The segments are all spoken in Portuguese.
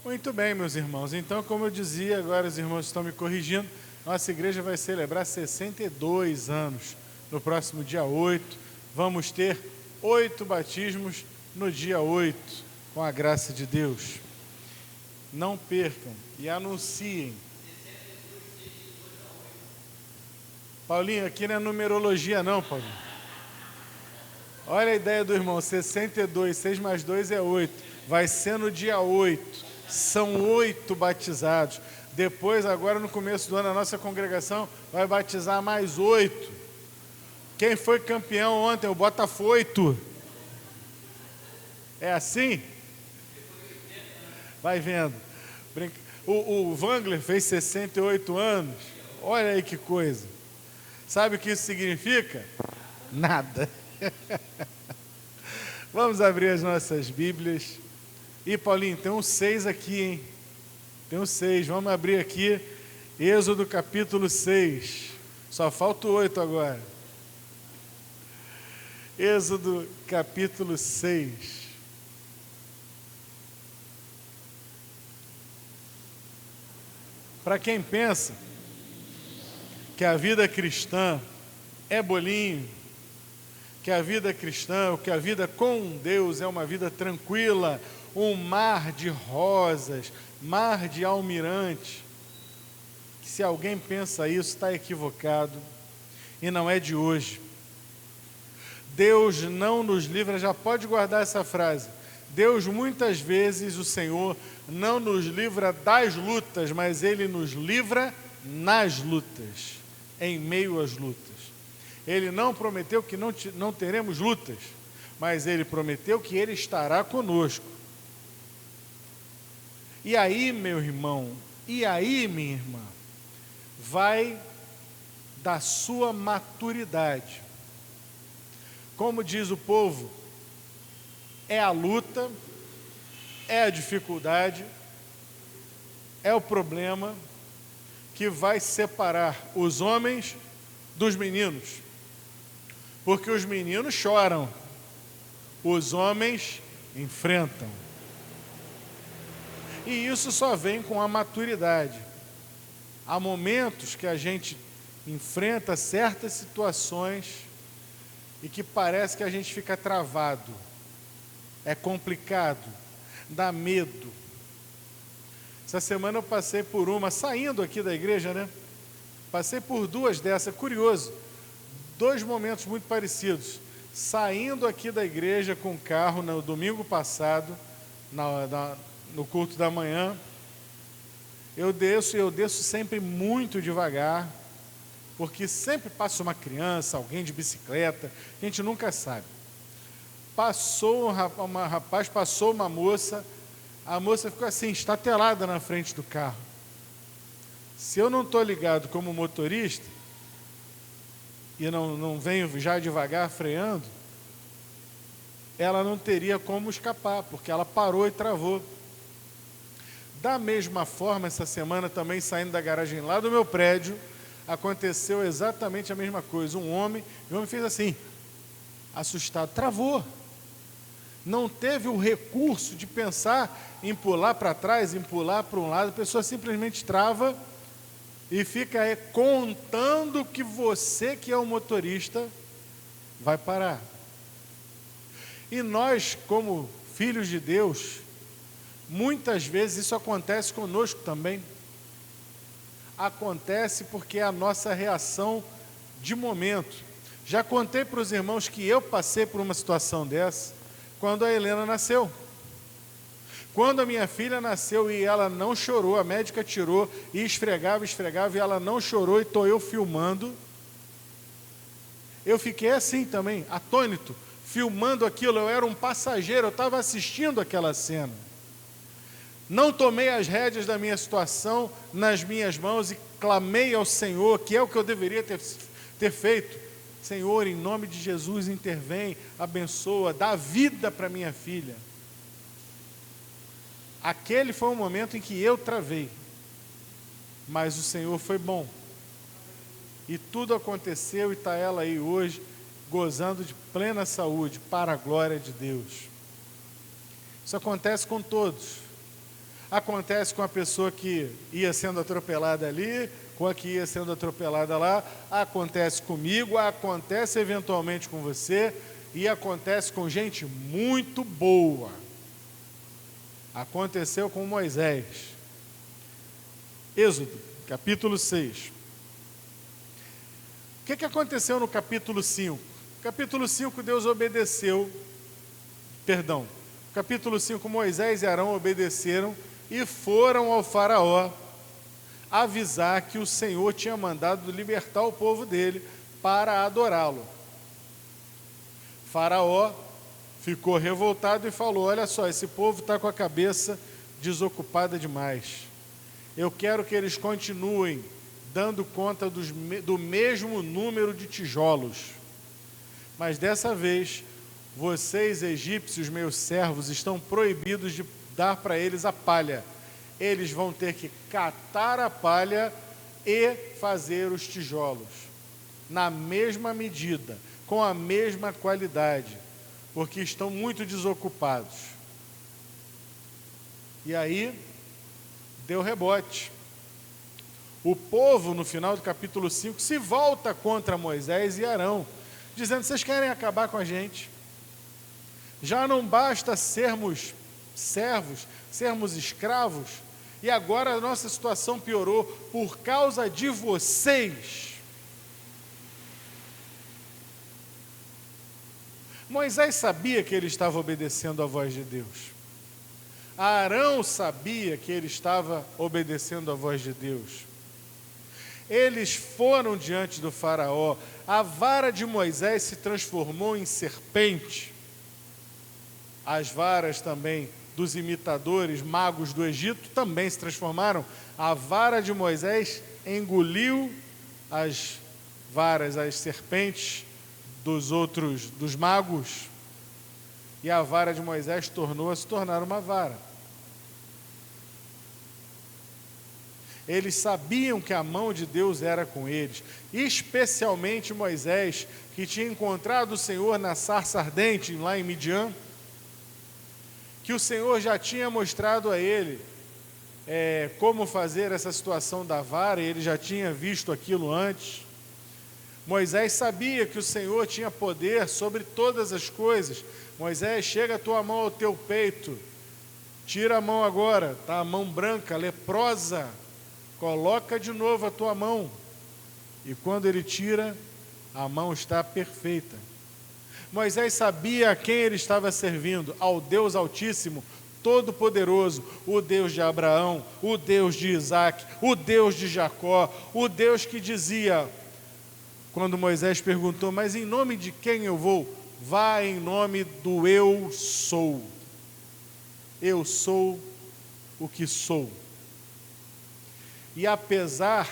Muito bem, meus irmãos. Então, como eu dizia, agora os irmãos estão me corrigindo, nossa igreja vai celebrar 62 anos no próximo dia 8. Vamos ter 8 batismos no dia 8, com a graça de Deus. Não percam e anunciem. Paulinho, aqui não é numerologia não, Paulinho. Olha a ideia do irmão, 62, 6 mais 2 é 8. Vai ser no dia 8. São 8 batizados. Depois, agora no começo do ano, a nossa congregação vai batizar mais 8. Quem foi campeão ontem? O Botafogo. É assim? Vai vendo. O Wangler fez 68 anos. Olha aí que coisa. Sabe o que isso significa? Nada. Vamos abrir as nossas Bíblias. E Paulinho, tem um 6 aqui, hein? Tem um 6. Vamos abrir aqui. Êxodo capítulo 6. Só falta o 8 agora. Êxodo capítulo 6. Para quem pensa que a vida cristã é bolinho, que a vida cristã, que a vida com Deus é uma vida tranquila, um mar de rosas, mar de almirante, que se alguém pensa isso, está equivocado, e não é de hoje. Deus não nos livra, já pode guardar essa frase, Deus muitas vezes, o Senhor, não nos livra das lutas, mas Ele nos livra nas lutas, em meio às lutas. Ele não prometeu que não teremos lutas, mas Ele prometeu que Ele estará conosco. E aí, meu irmão, e aí, minha irmã, vai da sua maturidade. Como diz o povo, é a luta, é a dificuldade, é o problema que vai separar os homens dos meninos. Porque os meninos choram, os homens enfrentam. E isso só vem com a maturidade. Há momentos que a gente enfrenta certas situações e que parece que a gente fica travado. É complicado, dá medo. Essa semana eu passei por uma, saindo aqui da igreja, né? Passei por 2 dessas, curioso. 2 momentos muito parecidos. Saindo aqui da igreja com o carro no domingo passado, no culto da manhã, eu desço sempre muito devagar, porque sempre passa uma criança, alguém de bicicleta, a gente nunca sabe. Passou um rapaz, passou uma moça, a moça ficou assim, estatelada na frente do carro. Se eu não estou ligado como motorista, e não venho já devagar freando, ela não teria como escapar, porque ela parou e travou. Da mesma forma, essa semana também saindo da garagem lá do meu prédio, aconteceu exatamente a mesma coisa. O homem fez assim, assustado, travou. Não teve o recurso de pensar em pular para trás, em pular para um lado, a pessoa simplesmente trava e fica contando que você, que é o motorista, vai parar. E nós, como filhos de Deus, muitas vezes isso acontece conosco também. Acontece porque é a nossa reação de momento. Já contei para os irmãos que eu passei por uma situação dessa quando a Helena nasceu. Quando a minha filha nasceu e ela não chorou, a médica tirou e esfregava e ela não chorou e estou eu filmando. Eu fiquei assim também, atônito, filmando aquilo. Eu era um passageiro, eu estava assistindo aquela cena. Não tomei as rédeas da minha situação nas minhas mãos e clamei ao Senhor, que é o que eu deveria ter feito. Senhor, em nome de Jesus, intervém, abençoa, dá vida para minha filha. Aquele foi um momento em que eu travei, mas o Senhor foi bom. E tudo aconteceu e está ela aí hoje, gozando de plena saúde, para a glória de Deus. Isso acontece com todos. acontece com a pessoa que ia sendo atropelada ali, com a que ia sendo atropelada lá, acontece comigo, acontece eventualmente com você, e acontece com gente muito boa. Aconteceu com Moisés. Êxodo, capítulo 6. O que aconteceu no capítulo 5? Capítulo 5, Deus obedeceu, capítulo 5, Moisés e Arão obedeceram e foram ao faraó avisar que o Senhor tinha mandado libertar o povo dele para adorá-lo. Faraó ficou revoltado e falou: olha só, esse povo está com a cabeça desocupada demais. Eu quero que eles continuem dando conta do mesmo número de tijolos. Mas dessa vez, vocês, egípcios, meus servos, estão proibidos de dar para eles a palha. Eles vão ter que catar a palha e fazer os tijolos, na mesma medida, com a mesma qualidade, porque estão muito desocupados. E aí, deu rebote. O povo, no final do capítulo 5, se volta contra Moisés e Arão, dizendo: vocês querem acabar com a gente? Já não basta sermos servos, sermos escravos, e agora a nossa situação piorou por causa de vocês. Moisés sabia que ele estava obedecendo à voz de Deus. Arão sabia que ele estava obedecendo à voz de Deus. Eles foram diante do faraó. A vara de Moisés se transformou em serpente. As varas também dos imitadores, magos do Egito, também se transformaram. A vara de Moisés engoliu as varas, as serpentes dos magos, e a vara de Moisés tornou a se tornar uma vara. Eles sabiam que a mão de Deus era com eles, especialmente Moisés, que tinha encontrado o Senhor na sarça ardente, lá em Midian, que o Senhor já tinha mostrado a ele como fazer essa situação da vara, e ele já tinha visto aquilo antes. Moisés sabia que o Senhor tinha poder sobre todas as coisas. Moisés, chega a tua mão ao teu peito, tira a mão agora, está a mão branca, leprosa, coloca de novo a tua mão. E quando ele tira, a mão está perfeita. Moisés sabia a quem ele estava servindo: ao Deus Altíssimo, Todo-Poderoso, o Deus de Abraão, o Deus de Isaac, o Deus de Jacó, o Deus que dizia, quando Moisés perguntou: mas em nome de quem eu vou? Vá em nome do eu sou. Eu sou o que sou. E apesar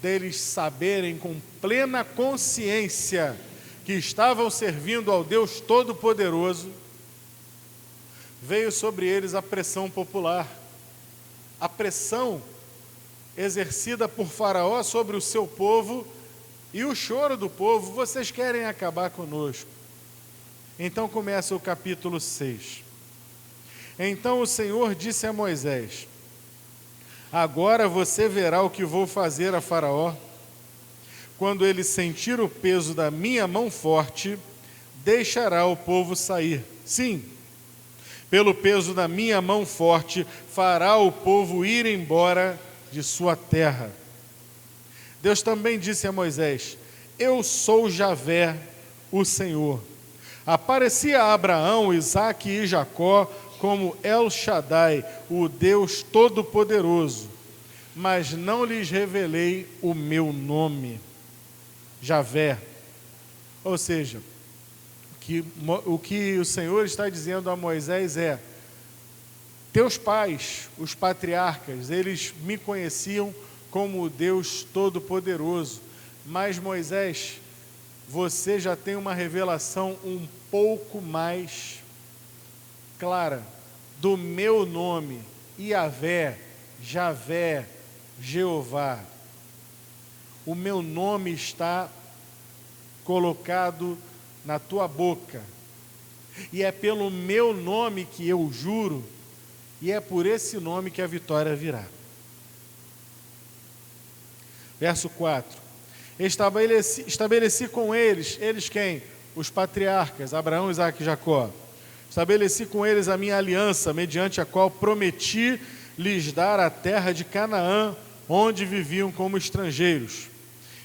deles saberem com plena consciência que estavam servindo ao Deus Todo-Poderoso, veio sobre eles a pressão popular, a pressão exercida por Faraó sobre o seu povo, e o choro do povo: vocês querem acabar conosco. Então começa o capítulo 6. Então o Senhor disse a Moisés: agora você verá o que vou fazer a Faraó. Quando ele sentir o peso da minha mão forte, deixará o povo sair. Sim, pelo peso da minha mão forte, fará o povo ir embora de sua terra. Deus também disse a Moisés: eu sou Javé, o Senhor. Aparecia a Abraão, Isaque e Jacó como El Shaddai, o Deus Todo-Poderoso, mas não lhes revelei o meu nome, Javé. Ou seja, o que o Senhor está dizendo a Moisés é: teus pais, os patriarcas, eles me conheciam como o Deus Todo-Poderoso, mas Moisés, você já tem uma revelação um pouco mais clara do meu nome, Iavé, Javé, Jeová. O meu nome está colocado na tua boca, e é pelo meu nome que eu juro e é por esse nome que a vitória virá. Verso 4. Estabeleci com eles quem? Os patriarcas, Abraão, Isaque e Jacó. Estabeleci com eles a minha aliança, mediante a qual prometi lhes dar a terra de Canaã, onde viviam como estrangeiros.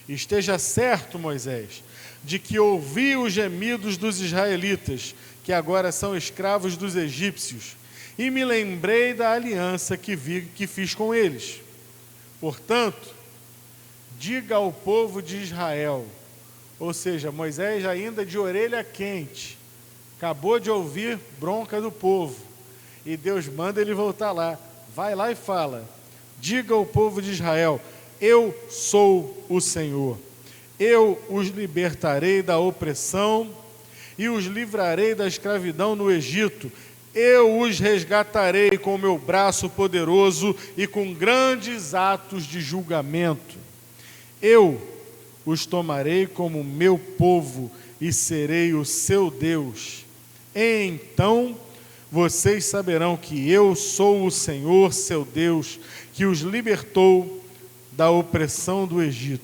Esteja certo, Moisés, de que ouvi os gemidos dos israelitas, que agora são escravos dos egípcios, e me lembrei da aliança que fiz com eles. Portanto, diga ao povo de Israel, ou seja, Moisés ainda de orelha quente, acabou de ouvir bronca do povo, e Deus manda ele voltar lá, vai lá e fala, diga ao povo de Israel, eu sou o Senhor, eu os libertarei da opressão e os livrarei da escravidão no Egito, eu os resgatarei com o meu braço poderoso e com grandes atos de julgamento. Eu os tomarei como meu povo e serei o seu Deus. Então vocês saberão que eu sou o Senhor, seu Deus, que os libertou da opressão do Egito.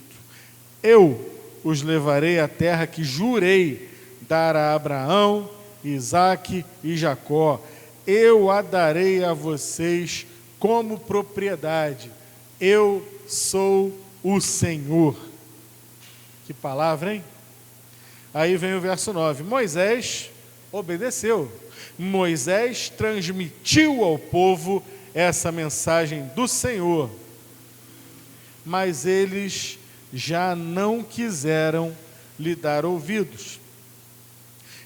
Eu os levarei à terra que jurei dar a Abraão, Isaque e Jacó. Eu a darei a vocês como propriedade. Eu sou o Senhor. Que palavra, hein? Aí vem o verso 9. Moisés obedeceu. Moisés transmitiu ao povo essa mensagem do Senhor. Mas eles já não quiseram lhe dar ouvidos.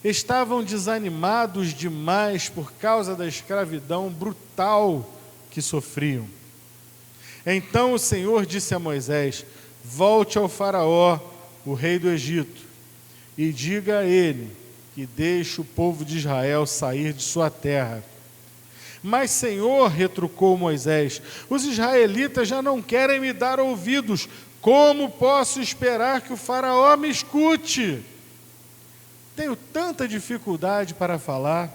Estavam desanimados demais por causa da escravidão brutal que sofriam. Então o Senhor disse a Moisés, volte ao faraó, o rei do Egito, e diga a ele que deixe o povo de Israel sair de sua terra. Mas Senhor, retrucou Moisés, os israelitas já não querem me dar ouvidos, como posso esperar que o faraó me escute? Tenho tanta dificuldade para falar.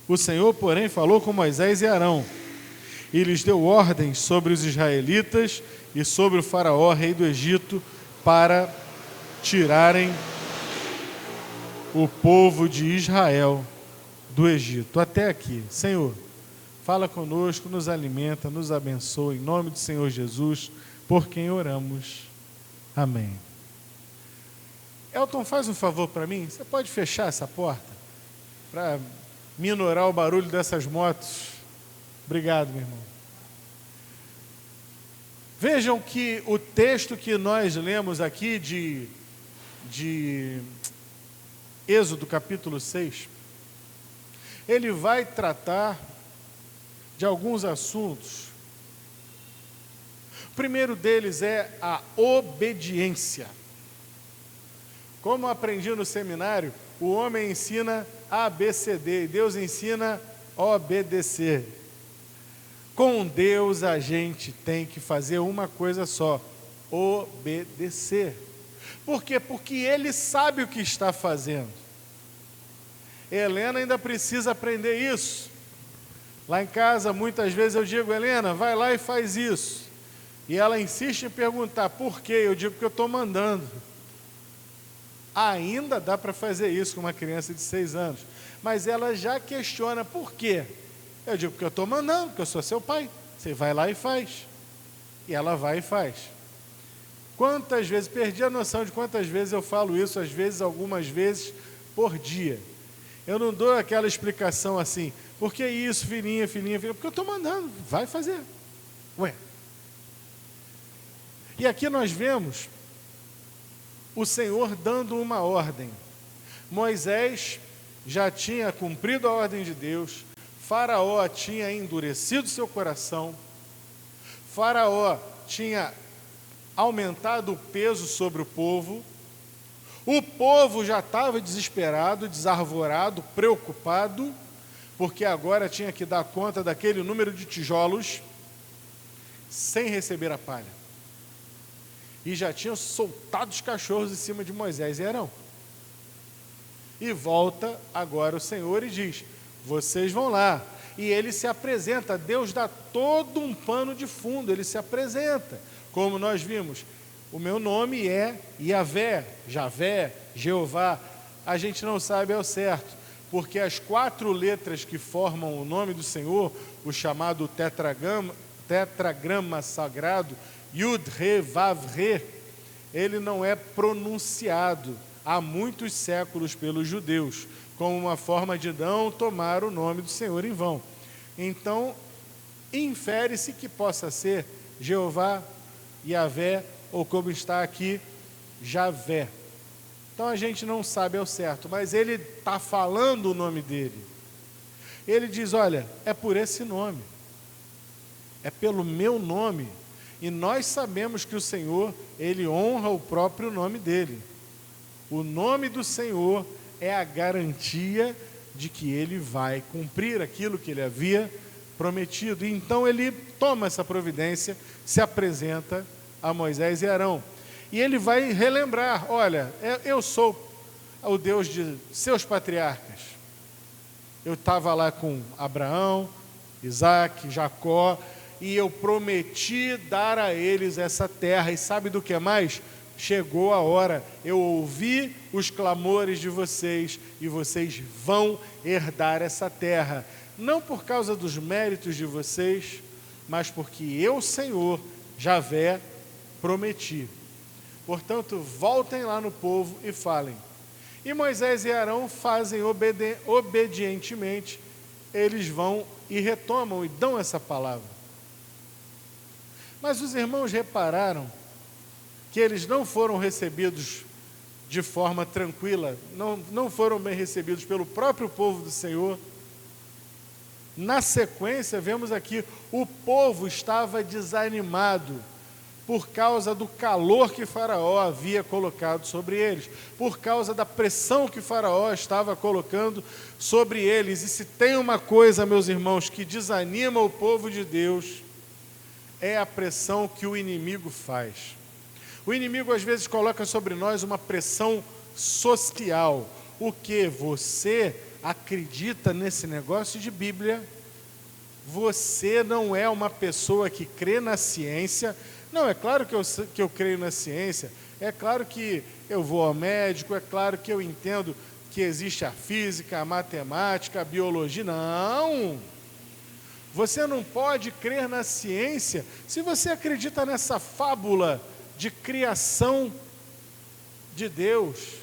O Senhor, porém, falou com Moisés e Arão, e lhes deu ordens sobre os israelitas e sobre o faraó, rei do Egito, para tirarem o povo de Israel do Egito. Até aqui. Senhor, fala conosco, nos alimenta, nos abençoa, em nome do Senhor Jesus, por quem oramos. Amém. Elton, faz um favor para mim, você pode fechar essa porta para minorar o barulho dessas motos? Obrigado, meu irmão. Vejam que o texto que nós lemos aqui de Êxodo capítulo 6, ele vai tratar de alguns assuntos. O primeiro deles é a obediência. Como aprendi no seminário, o homem ensina ABCD e Deus ensina obedecer. Com Deus a gente tem que fazer uma coisa só, obedecer. Por quê? Porque Ele sabe o que está fazendo. Helena ainda precisa aprender isso. Lá em casa, muitas vezes eu digo, Helena, vai lá e faz isso. E ela insiste em perguntar, por quê? Eu digo que eu estou mandando. Ainda dá para fazer isso com uma criança de 6 anos. Mas ela já questiona, por quê? Eu digo, porque eu estou mandando, porque eu sou seu pai. Você vai lá e faz. E ela vai e faz. Quantas vezes, perdi a noção de quantas vezes eu falo isso, às vezes, algumas vezes, por dia. Eu não dou aquela explicação assim, por que isso, filhinha, porque eu estou mandando, vai fazer. Ué. E aqui nós vemos o Senhor dando uma ordem. Moisés já tinha cumprido a ordem de Deus, Faraó tinha endurecido seu coração, Faraó tinha aumentado o peso sobre o povo já estava desesperado, desarvorado, preocupado, porque agora tinha que dar conta daquele número de tijolos sem receber a palha. E já tinham soltado os cachorros em cima de Moisés e Arão. E volta agora o Senhor e diz, vocês vão lá, e ele se apresenta. Deus dá todo um pano de fundo, ele se apresenta. Como nós vimos, o meu nome é Yavé, Javé, Jeová. A gente não sabe ao certo, porque as 4 letras que formam o nome do Senhor, o chamado tetragrama sagrado, Yud, Re, Vav, Re, ele não é pronunciado há muitos séculos pelos judeus, como uma forma de não tomar o nome do Senhor em vão. Então, infere-se que possa ser Jeová, Yavé, ou como está aqui, Javé. Então a gente não sabe ao certo, mas ele está falando o nome dele. Ele diz, olha, é por esse nome, é pelo meu nome, e nós sabemos que o Senhor, ele honra o próprio nome dele. O nome do Senhor é a garantia de que ele vai cumprir aquilo que ele havia prometido. E então ele toma essa providência, se apresenta a Moisés e Arão. E ele vai relembrar, olha, eu sou o Deus de seus patriarcas. Eu estava lá com Abraão, Isaac, Jacó, e eu prometi dar a eles essa terra. E sabe do que mais? Chegou a hora, eu ouvi os clamores de vocês, e vocês vão herdar essa terra. Não por causa dos méritos de vocês, mas porque eu, Senhor, Javé, prometi. Portanto, voltem lá no povo e falem. E Moisés e Arão fazem obedientemente, eles vão e retomam e dão essa palavra. Mas os irmãos repararam que eles não foram recebidos de forma tranquila, não foram bem recebidos pelo próprio povo do Senhor. Na sequência, vemos aqui, o povo estava desanimado, por causa do calor que Faraó havia colocado sobre eles, por causa da pressão que Faraó estava colocando sobre eles. E se tem uma coisa, meus irmãos, que desanima o povo de Deus, é a pressão que o inimigo faz. O inimigo às vezes coloca sobre nós uma pressão social. O que? Você acredita nesse negócio de Bíblia? Você não é uma pessoa que crê na ciência. Não, é claro que eu creio na ciência, é claro que eu vou ao médico, é claro que eu entendo que existe a física, a matemática, a biologia. Não! Você não pode crer na ciência se você acredita nessa fábula de criação de Deus.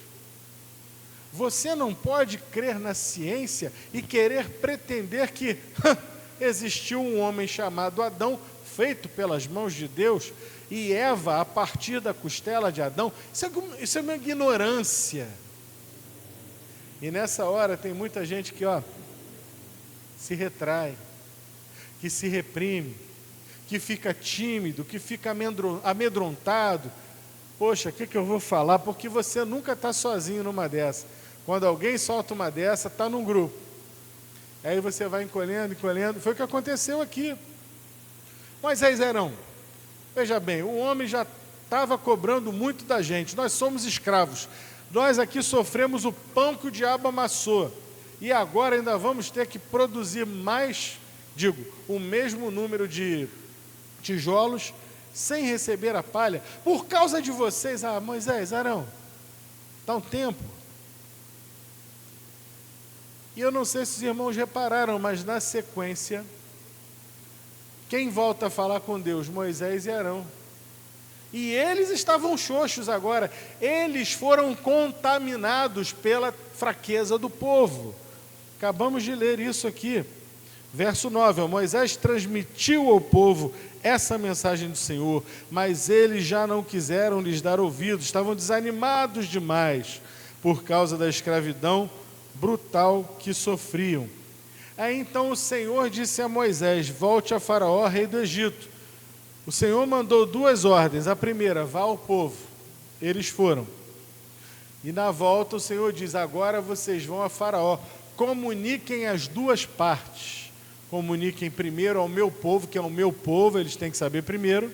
Você não pode crer na ciência e querer pretender que existiu um homem chamado Adão, feito pelas mãos de Deus, e Eva a partir da costela de Adão. Isso é uma ignorância. E nessa hora tem muita gente que se retrai, que se reprime, que fica tímido, que fica amedrontado. Poxa, o que eu vou falar? Porque você nunca está sozinho numa dessa. Quando alguém solta uma dessa, está num grupo. Aí você vai encolhendo. Foi o que aconteceu aqui. Moisés e Arão, veja bem, o homem já estava cobrando muito da gente. Nós somos escravos. Nós aqui sofremos o pão que o diabo amassou. E agora ainda vamos ter que produzir o mesmo número de tijolos, sem receber a palha, por causa de vocês. Moisés, Arão, dá um tempo. E eu não sei se os irmãos repararam, mas na sequência, quem volta a falar com Deus? Moisés e Arão. E eles estavam xoxos agora, eles foram contaminados pela fraqueza do povo. Acabamos de ler isso aqui. Verso 9, Moisés transmitiu ao povo essa mensagem do Senhor, mas eles já não quiseram lhes dar ouvidos, estavam desanimados demais por causa da escravidão brutal que sofriam. Aí então o Senhor disse a Moisés: volte a Faraó, rei do Egito. O Senhor mandou 2 ordens. A primeira, vá ao povo. Eles foram. E na volta o Senhor diz: agora vocês vão a Faraó. Comuniquem as 2 partes. Comuniquem primeiro ao meu povo, que é o meu povo, eles têm que saber primeiro.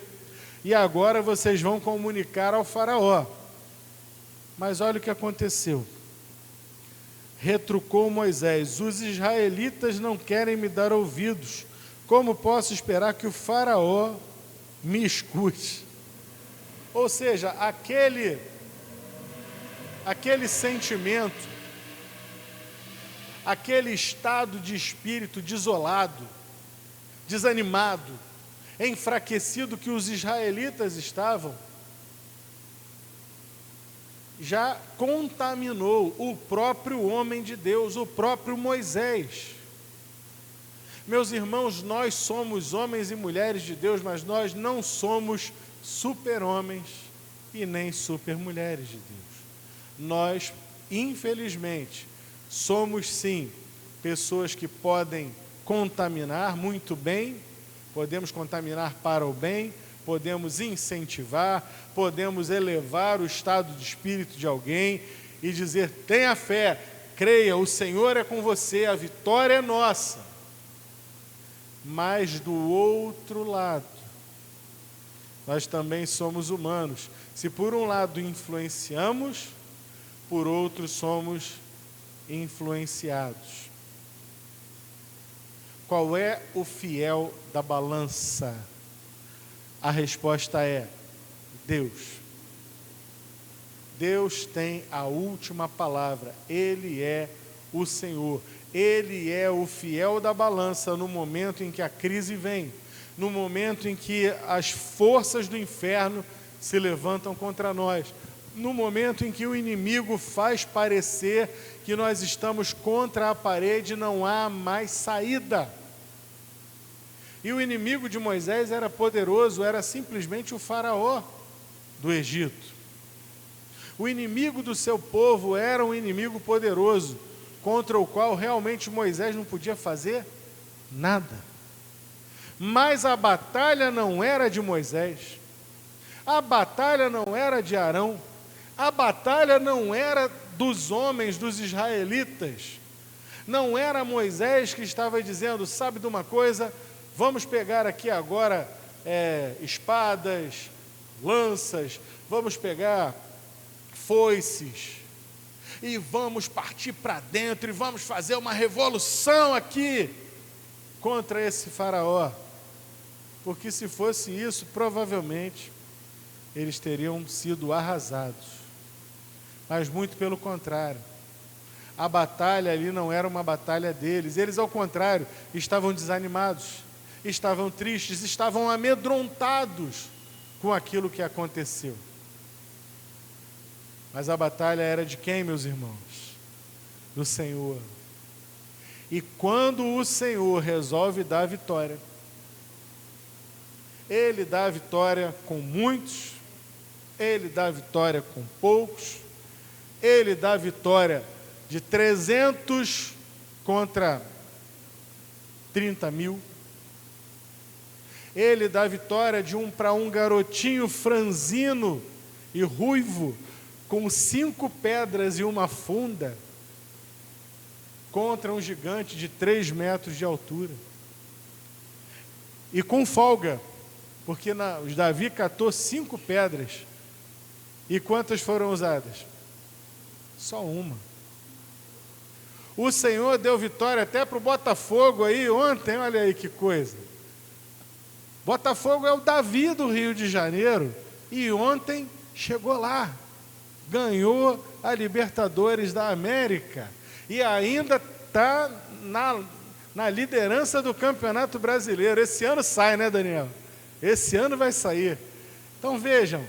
E agora vocês vão comunicar ao Faraó. Mas olha o que aconteceu. Retrucou Moisés: os israelitas não querem me dar ouvidos. Como posso esperar que o faraó me escute? Ou seja, aquele sentimento, aquele estado de espírito desolado, desanimado, enfraquecido que os israelitas estavam, já contaminou o próprio homem de Deus, o próprio Moisés. Meus irmãos, nós somos homens e mulheres de Deus, mas nós não somos super-homens e nem super-mulheres de Deus. Nós, infelizmente, somos sim pessoas que podem contaminar muito bem, podemos contaminar para o bem, podemos incentivar, podemos elevar o estado de espírito de alguém e dizer: tenha fé, creia, o Senhor é com você, a vitória é nossa. Mas do outro lado, nós também somos humanos. Se por um lado influenciamos, por outro somos influenciados. Qual é o fiel da balança? A resposta é Deus. Deus tem a última palavra. Ele é o Senhor. Ele é o fiel da balança no momento em que a crise vem, no momento em que as forças do inferno se levantam contra nós, no momento em que o inimigo faz parecer que nós estamos contra a parede e não há mais saída. E o inimigo de Moisés era poderoso, era simplesmente o faraó do Egito. O inimigo do seu povo era um inimigo poderoso, contra o qual realmente Moisés não podia fazer nada. Mas a batalha não era de Moisés, a batalha não era de Arão, a batalha não era dos homens, dos israelitas. Não era Moisés que estava dizendo: sabe de uma coisa, vamos pegar aqui agora espadas, lanças, vamos pegar foices e vamos partir para dentro e vamos fazer uma revolução aqui contra esse faraó. Porque se fosse isso, provavelmente eles teriam sido arrasados. Mas muito pelo contrário. A batalha ali não era uma batalha deles. Eles, ao contrário, estavam desanimados, estavam tristes, estavam amedrontados com aquilo que aconteceu. Mas a batalha era de quem, meus irmãos? Do Senhor. E quando o Senhor resolve dar a vitória, Ele dá a vitória com muitos, Ele dá a vitória com poucos, Ele dá a vitória de 300 contra 30 mil. Ele dá a vitória de para um garotinho franzino e ruivo, com 5 pedras e uma funda, contra um gigante de 3 metros de altura. E com folga, porque Davi catou 5 pedras. E quantas foram usadas? Só uma. O Senhor deu vitória até para o Botafogo aí ontem, olha aí que coisa. Botafogo é o Davi do Rio de Janeiro, e ontem chegou lá, ganhou a Libertadores da América, e ainda está na liderança do Campeonato Brasileiro. Esse ano sai, né, Daniel? Esse ano vai sair. Então vejam,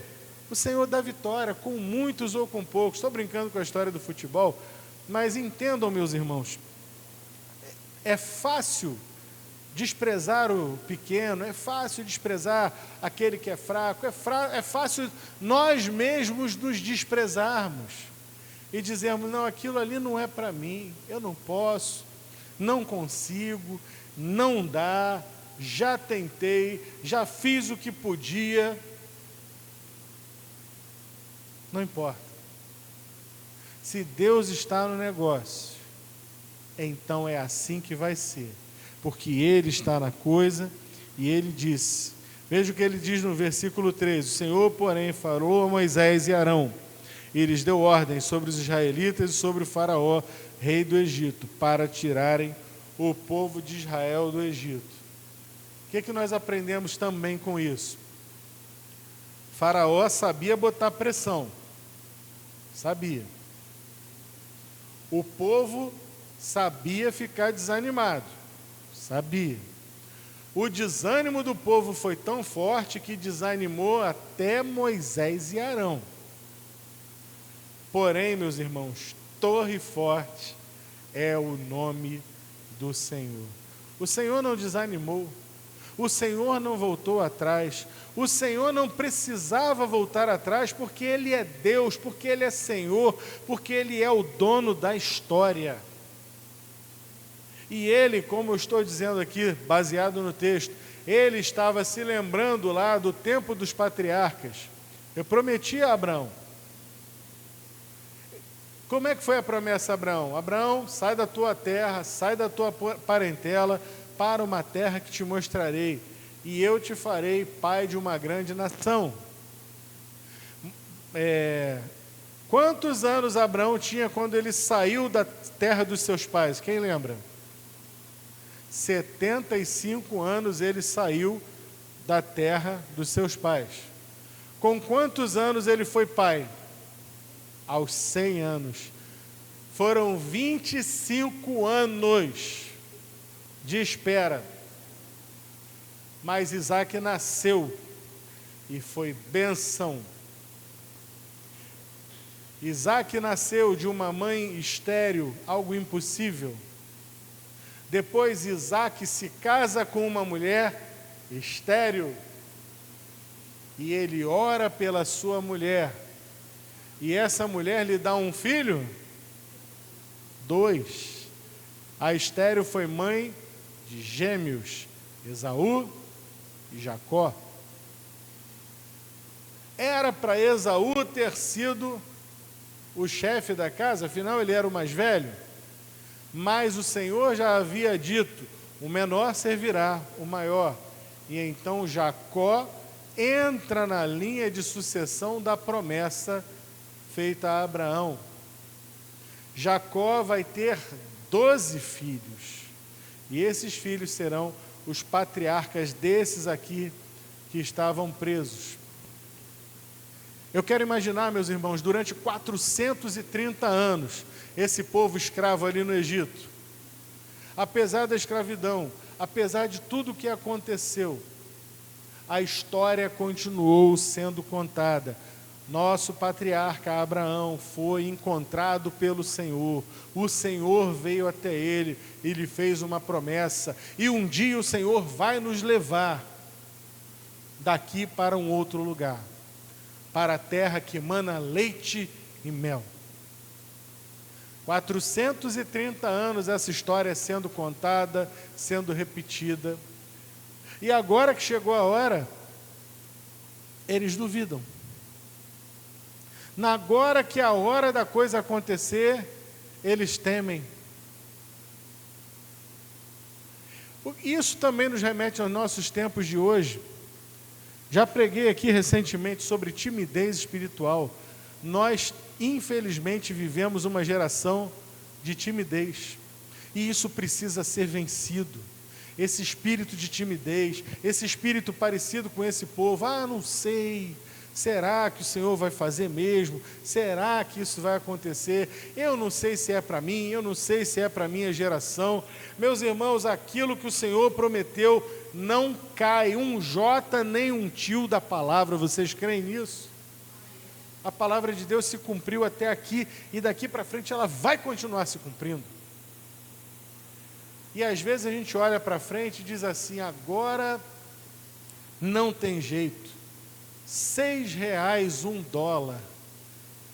o Senhor dá vitória, com muitos ou com poucos. Estou brincando com a história do futebol, mas entendam, meus irmãos, é fácil desprezar o pequeno, é fácil desprezar aquele que é fraco, é fácil nós mesmos nos desprezarmos e dizermos: não, aquilo ali não é para mim, eu não posso, não consigo, não dá, já tentei, já fiz o que podia. Não importa. Se Deus está no negócio, então é assim que vai ser, porque Ele está na coisa. E Ele disse, veja o que Ele diz no versículo 3: o Senhor, porém, falou a Moisés e Arão, e lhes deu ordem sobre os israelitas e sobre o faraó, rei do Egito, para tirarem o povo de Israel do Egito. O que nós aprendemos também com isso? Faraó sabia botar pressão. Sabia. O povo sabia ficar desanimado. Sabia. O desânimo do povo foi tão forte que desanimou até Moisés e Arão. Porém, meus irmãos, torre forte é o nome do Senhor. O Senhor não desanimou. O Senhor não voltou atrás. O Senhor não precisava voltar atrás, porque Ele é Deus, porque Ele é Senhor, porque Ele é o dono da história. E Ele, como eu estou dizendo aqui, baseado no texto, Ele estava se lembrando lá do tempo dos patriarcas. Eu prometi a Abraão. Como é que foi a promessa a Abraão? Abraão, sai da tua terra, sai da tua parentela, para uma terra que te mostrarei, e eu te farei pai de uma grande nação. Quantos anos Abraão tinha quando ele saiu da terra dos seus pais? Quem lembra? 75 anos ele saiu da terra dos seus pais. Com quantos anos ele foi pai? Aos 100 anos. Foram 25 anos de espera. Mas Isaac nasceu e foi bênção. Isaac nasceu de uma mãe estéril, algo impossível. Depois Isaac se casa com uma mulher estéril. E ele ora pela sua mulher. E essa mulher lhe dá um filho? 2. A estéril foi mãe de gêmeos, Esaú e Jacó. Era para Esaú ter sido o chefe da casa, afinal ele era o mais velho. Mas o Senhor já havia dito, o menor servirá o maior. E então Jacó entra na linha de sucessão da promessa feita a Abraão. Jacó vai ter 12 filhos. E esses filhos serão os patriarcas desses aqui que estavam presos. Eu quero imaginar, meus irmãos, durante 430 anos, esse povo escravo ali no Egito. Apesar da escravidão, apesar de tudo o que aconteceu, a história continuou sendo contada. Nosso patriarca Abraão foi encontrado pelo Senhor. O Senhor veio até ele e lhe fez uma promessa. E um dia o Senhor vai nos levar daqui para um outro lugar, para a terra que emana leite e mel. 430 anos essa história sendo contada, sendo repetida. E agora que chegou a hora, eles duvidam. Agora que é a hora da coisa acontecer, eles temem. Isso também nos remete aos nossos tempos de hoje. Já preguei aqui recentemente sobre timidez espiritual. Nós, infelizmente, vivemos uma geração de timidez. E isso precisa ser vencido. Esse espírito de timidez, esse espírito parecido com esse povo. Não sei. Será que o Senhor vai fazer mesmo? Será que isso vai acontecer? Eu não sei se é para mim, eu não sei se é para a minha geração. Meus irmãos, aquilo que o Senhor prometeu não cai um jota nem um tio da palavra. Vocês creem nisso? A palavra de Deus se cumpriu até aqui e daqui para frente ela vai continuar se cumprindo. E às vezes a gente olha para frente e diz assim, agora não tem jeito. R$6 um dólar.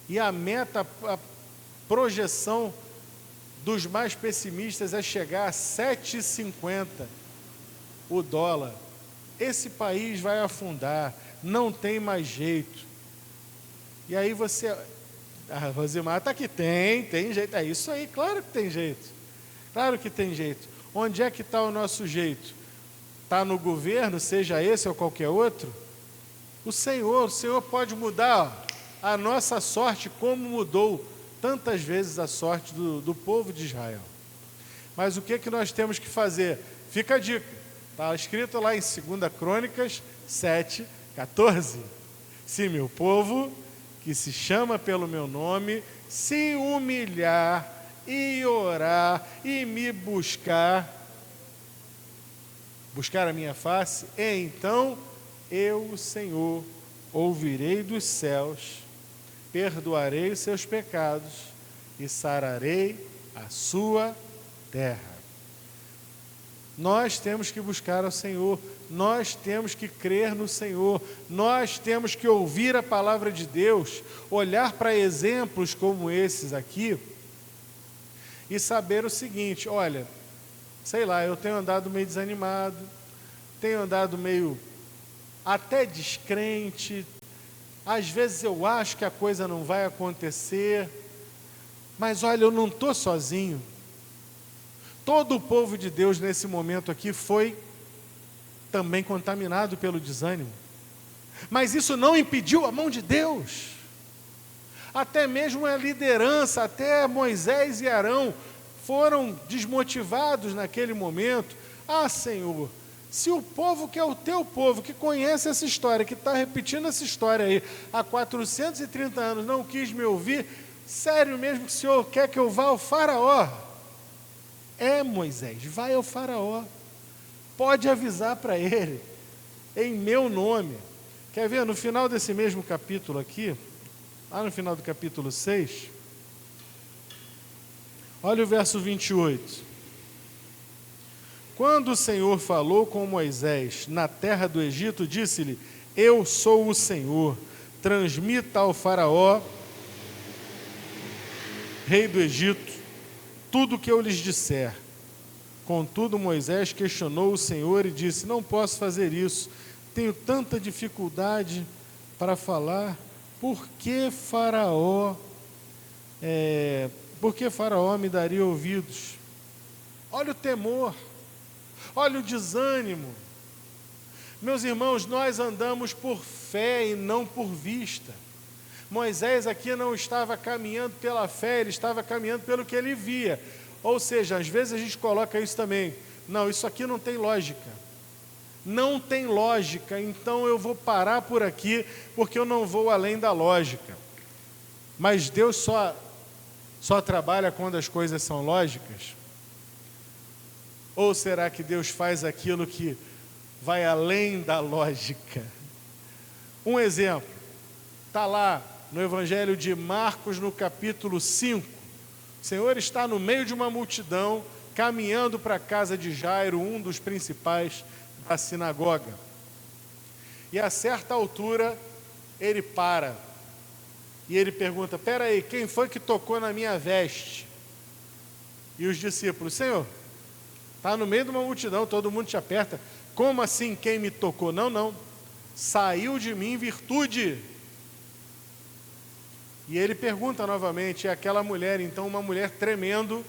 E a meta, a projeção dos mais pessimistas é chegar a 7,50 o dólar. Esse país vai afundar, não tem mais jeito. E aí você, Rosimar, está aqui, tem jeito, é isso aí, claro que tem jeito. Claro que tem jeito. Onde é que está o nosso jeito? Está no governo, seja esse ou qualquer outro? O Senhor pode mudar a nossa sorte como mudou tantas vezes a sorte do povo de Israel. Mas o que nós temos que fazer? Fica a dica, está escrito lá em 2 Crônicas 7, 14. Se meu povo, que se chama pelo meu nome, se humilhar e orar e me buscar a minha face, então eu, o Senhor, ouvirei dos céus, perdoarei os seus pecados e sararei a sua terra. Nós temos que buscar ao Senhor, nós temos que crer no Senhor, nós temos que ouvir a palavra de Deus, olhar para exemplos como esses aqui e saber o seguinte: olha, sei lá, eu tenho andado meio desanimado, tenho andado meio até descrente, às vezes eu acho que a coisa não vai acontecer, mas olha, eu não estou sozinho. Todo o povo de Deus nesse momento aqui foi também contaminado pelo desânimo. Mas isso não impediu a mão de Deus. Até mesmo a liderança, até Moisés e Arão foram desmotivados naquele momento. Ah, Senhor, se o povo que é o teu povo, que conhece essa história, que está repetindo essa história aí há 430 anos, não quis me ouvir, sério mesmo que o Senhor quer que eu vá ao Faraó? Moisés, vai ao Faraó, pode avisar para ele, em meu nome. Quer ver, no final desse mesmo capítulo aqui, lá no final do capítulo 6, olha o verso 28. Quando o Senhor falou com Moisés na terra do Egito, disse-lhe: eu sou o Senhor, transmita ao Faraó, rei do Egito, tudo o que eu lhes disser. Contudo, Moisés questionou o Senhor e disse: não posso fazer isso, tenho tanta dificuldade para falar. Por que Faraó me daria ouvidos? Olha o temor, olha o desânimo. Meus irmãos, nós andamos por fé e não por vista. Moisés aqui não estava caminhando pela fé, ele estava caminhando pelo que ele via. Ou seja, às vezes a gente coloca isso também. Não, isso aqui não tem lógica. Não tem lógica, então eu vou parar por aqui, porque eu não vou além da lógica. Mas Deus só trabalha quando as coisas são lógicas? Ou será que Deus faz aquilo que vai além da lógica? Um exemplo, está lá no Evangelho de Marcos, no capítulo 5. O Senhor está no meio de uma multidão, caminhando para a casa de Jairo, um dos principais da sinagoga. E a certa altura, ele para. E ele pergunta: espera aí, quem foi que tocou na minha veste? E os discípulos: Senhor, está no meio de uma multidão, todo mundo te aperta. Como assim quem me tocou? Não, saiu de mim virtude. E ele pergunta novamente, e aquela mulher, então uma mulher tremendo,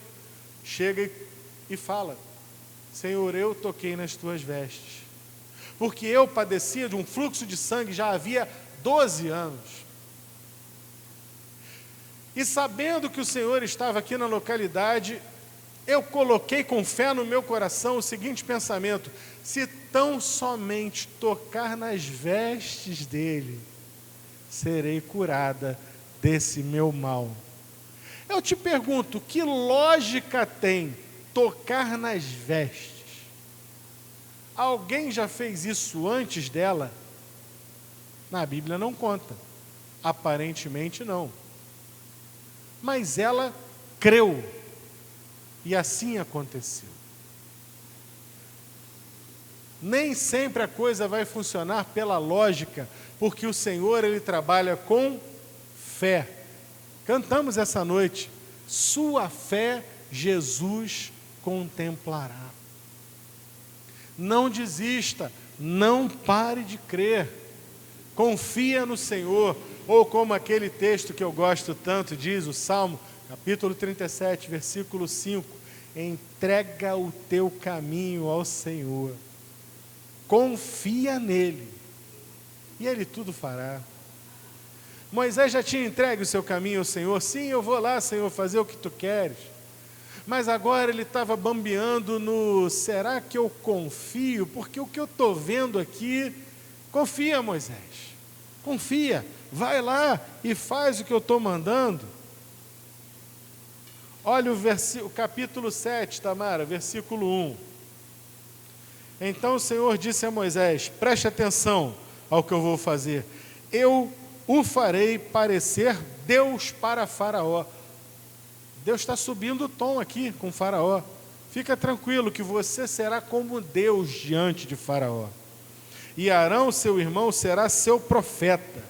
chega e fala: Senhor, eu toquei nas tuas vestes, porque eu padecia de um fluxo de sangue já havia 12 anos. E sabendo que o Senhor estava aqui na localidade, eu coloquei com fé no meu coração o seguinte pensamento: se tão somente tocar nas vestes dele, serei curada desse meu mal. Eu te pergunto, que lógica tem tocar nas vestes? Alguém já fez isso antes dela? Na Bíblia não conta, aparentemente não. Mas ela creu, e assim aconteceu. Nem sempre a coisa vai funcionar pela lógica, porque o Senhor, Ele trabalha com fé. Cantamos essa noite: sua fé Jesus contemplará. Não desista, não pare de crer, confia no Senhor, ou como aquele texto que eu gosto tanto diz, o Salmo, capítulo 37, versículo 5, entrega o teu caminho ao Senhor, confia nele, e Ele tudo fará. Moisés já tinha entregue o seu caminho ao Senhor. Sim, eu vou lá, Senhor, fazer o que tu queres. Mas agora ele estava bambeando no, será que eu confio? Porque o que eu estou vendo aqui, confia, Moisés, confia, vai lá e faz o que eu estou mandando. Olha o capítulo 7, Tamara, versículo 1. Então o Senhor disse a Moisés, preste atenção ao que eu vou fazer. Eu o farei parecer Deus para Faraó. Deus está subindo o tom aqui com Faraó. Fica tranquilo que você será como Deus diante de Faraó. E Arão, seu irmão, será seu profeta.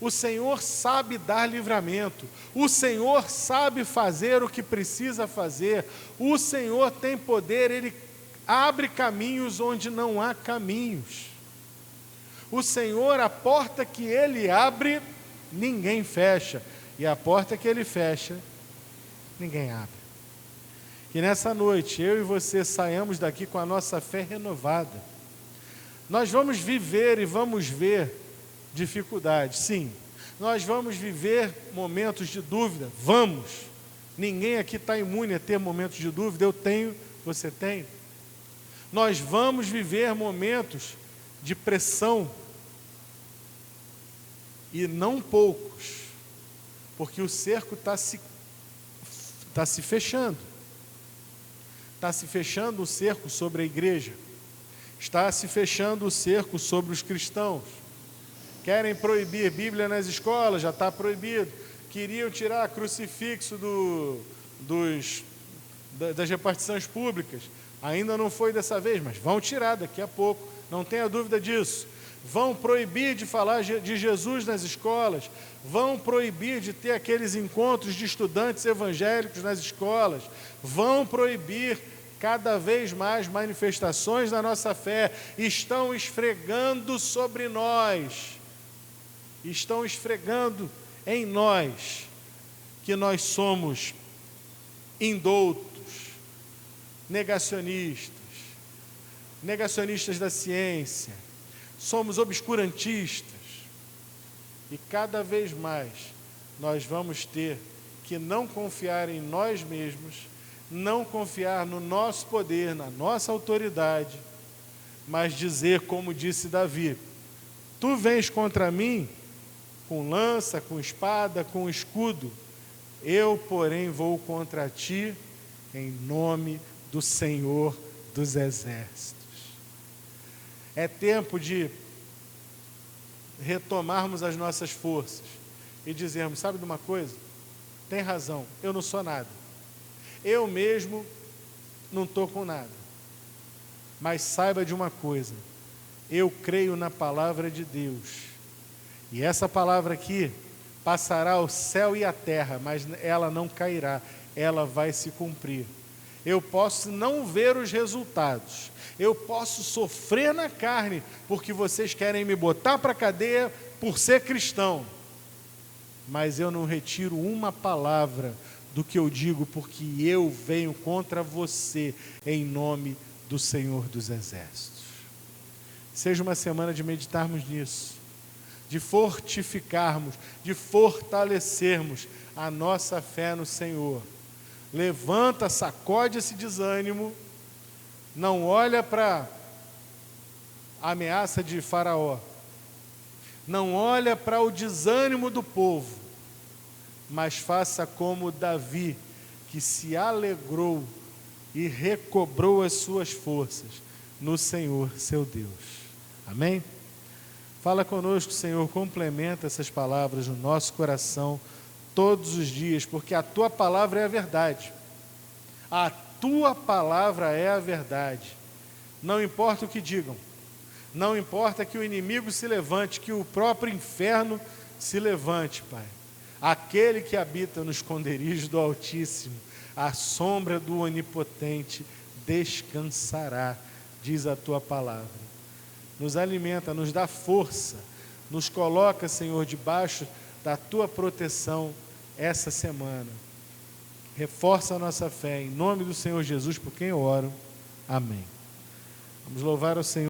O Senhor sabe dar livramento. O Senhor sabe fazer o que precisa fazer. O Senhor tem poder, Ele abre caminhos onde não há caminhos. O Senhor, a porta que Ele abre, ninguém fecha. E a porta que Ele fecha, ninguém abre. Que nessa noite, eu e você saiamos daqui com a nossa fé renovada. Nós vamos viver e vamos ver dificuldades, sim. Nós vamos viver momentos de dúvida, vamos. Ninguém aqui está imune a ter momentos de dúvida, eu tenho, você tem. Nós vamos viver momentos de pressão, e não poucos, porque o cerco está se fechando. Está se fechando o cerco sobre a igreja. Está se fechando o cerco sobre os cristãos. Querem proibir Bíblia nas escolas, já está proibido. Queriam tirar crucifixo das repartições públicas. Ainda não foi dessa vez, mas vão tirar daqui a pouco, não tenha dúvida disso. Vão proibir de falar de Jesus nas escolas, vão proibir de ter aqueles encontros de estudantes evangélicos nas escolas, vão proibir cada vez mais manifestações da nossa fé. Estão esfregando sobre nós, estão esfregando em nós, que nós somos indoutos, negacionistas da ciência, somos obscurantistas, e cada vez mais nós vamos ter que não confiar em nós mesmos, não confiar no nosso poder, na nossa autoridade, mas dizer como disse Davi, tu vens contra mim com lança, com espada, com escudo, eu porém vou contra ti em nome do Senhor dos Exércitos. É tempo de retomarmos as nossas forças e dizermos, sabe de uma coisa? Tem razão, eu não sou nada. Eu mesmo não estou com nada. Mas saiba de uma coisa, eu creio na palavra de Deus. E essa palavra aqui passará o céu e a terra, mas ela não cairá, ela vai se cumprir. Eu posso não ver os resultados, eu posso sofrer na carne, porque vocês querem me botar para a cadeia por ser cristão, mas eu não retiro uma palavra do que eu digo, porque eu venho contra você em nome do Senhor dos Exércitos. Seja uma semana de meditarmos nisso, de fortificarmos, de fortalecermos a nossa fé no Senhor. Levanta, sacode esse desânimo, não olha para a ameaça de Faraó, não olha para o desânimo do povo, mas faça como Davi, que se alegrou e recobrou as suas forças no Senhor, seu Deus. Amém? Fala conosco, Senhor, complementa essas palavras no nosso coração, todos os dias, porque a Tua palavra é a verdade. A Tua palavra é a verdade. Não importa o que digam, não importa que o inimigo se levante, que o próprio inferno se levante, Pai. Aquele que habita no esconderijo do Altíssimo, à sombra do Onipotente, descansará, diz a Tua palavra. Nos alimenta, nos dá força, nos coloca, Senhor, debaixo da Tua proteção essa semana. Reforça a nossa fé, em nome do Senhor Jesus, por quem eu oro. Amém. Vamos louvar ao Senhor.